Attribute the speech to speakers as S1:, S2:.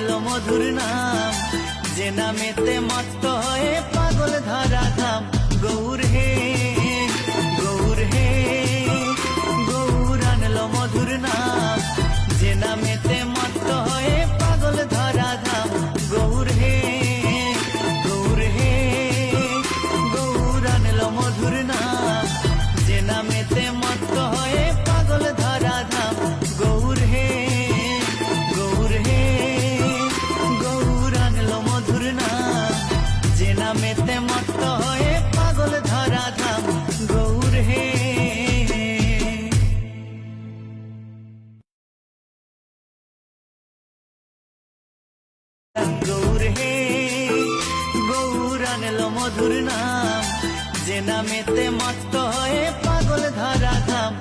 S1: আনলো মধুর নাম, যে নামেতে মত্ত হয়ে পাগল ধরা ধাম। গৌর হে গৌর হে গৌর আনলো মধুর নাম, যে নামেতে মত্ত হয়ে পাগল ধরা ধাম। গৌর হে গৌর হে গৌর আনলো মধুর নাম, যে নামেতে মত্ত হয়ে পাগল ধরা ধাম। গৌর হে গৌর হে গৌর আনলো মধুর নাম, যে নামেতে মত্ত হয়ে পাগল ধরা ধাম। গৌর হে গৌর হে গৌর আনলো মধুর নাম, যে নামেতে মত্ত হয়ে পাগল ধরা ধাম।